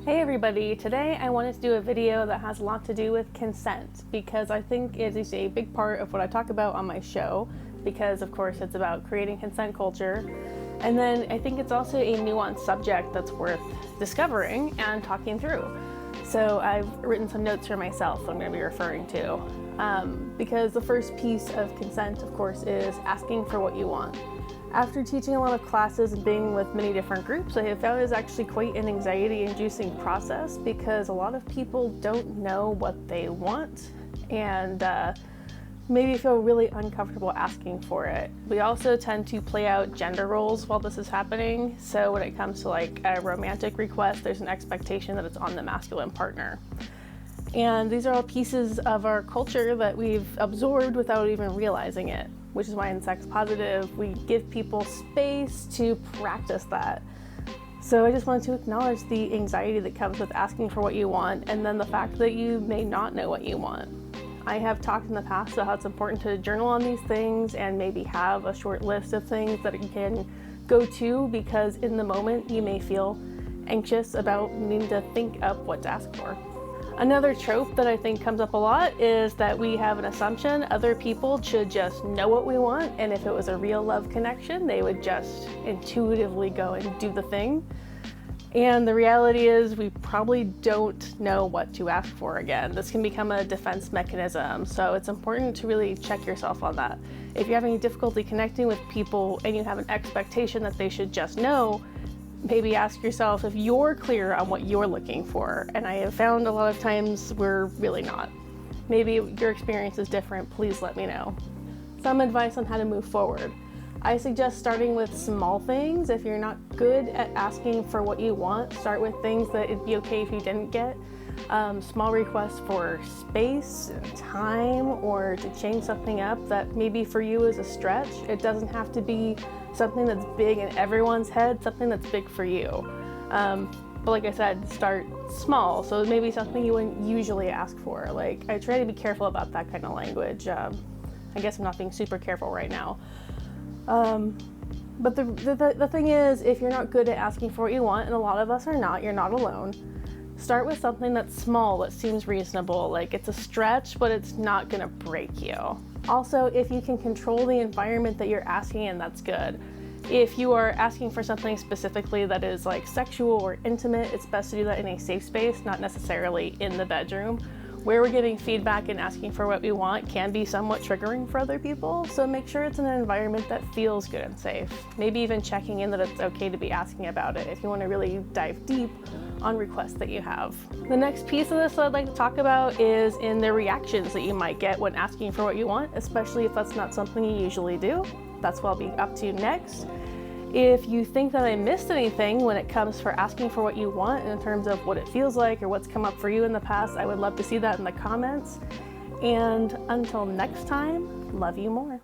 Hey everybody, today I wanted to do a video that has a lot to do with consent because I think it is a big part of what I talk about on my show because of course it's about creating consent culture, and then I think it's also a nuanced subject that's worth discovering and talking through. So I've written some notes for myself that I'm going to be referring to because the first piece of consent of course is asking for what you want. After teaching a lot of classes and being with many different groups, I have found it's actually quite an anxiety-inducing process because a lot of people don't know what they want and maybe feel really uncomfortable asking for it. We also tend to play out gender roles while this is happening. So when it comes to like a romantic request, there's an expectation that it's on the masculine partner. And these are all pieces of our culture that we've absorbed without even realizing it, which is why in Sex Positive, we give people space to practice that. So I just wanted to acknowledge the anxiety that comes with asking for what you want, and then the fact that you may not know what you want. I have talked in the past about how it's important to journal on these things and maybe have a short list of things that you can go to, because in the moment you may feel anxious about needing to think up what to ask for. Another trope that I think comes up a lot is that we have an assumption other people should just know what we want, and if it was a real love connection, they would just intuitively go and do the thing. And the reality is we probably don't know what to ask for again. This can become a defense mechanism, so it's important to really check yourself on that. If you're having difficulty connecting with people and you have an expectation that they should just know, maybe ask yourself if you're clear on what you're looking for. And I have found a lot of times we're really not. Maybe your experience is different, please let me know. Some advice on how to move forward. I suggest starting with small things. If you're not good at asking for what you want, start with things that it'd be okay if you didn't get. Small requests for space, time, or to change something up that maybe for you is a stretch. It doesn't have to be something that's big in everyone's head, something that's big for you. But like I said, start small. So maybe something you wouldn't usually ask for. Like, I try to be careful about that kind of language. I guess I'm not being super careful right now. But the thing is, if you're not good at asking for what you want, and a lot of us are not, you're not alone. Start with something that's small, that seems reasonable, like it's a stretch, but it's not gonna break you. Also, if you can control the environment that you're asking in, that's good. If you are asking for something specifically that is like sexual or intimate, it's best to do that in a safe space, not necessarily in the bedroom. Where we're giving feedback and asking for what we want can be somewhat triggering for other people, so make sure it's in an environment that feels good and safe. Maybe even checking in that it's okay to be asking about it if you want to really dive deep on requests that you have. The next piece of this that I'd like to talk about is in the reactions that you might get when asking for what you want, especially if that's not something you usually do. That's what I'll be up to next. If you think that I missed anything when it comes for asking for what you want in terms of what it feels like or what's come up for you in the past, I would love to see that in the comments. And until next time, love you more.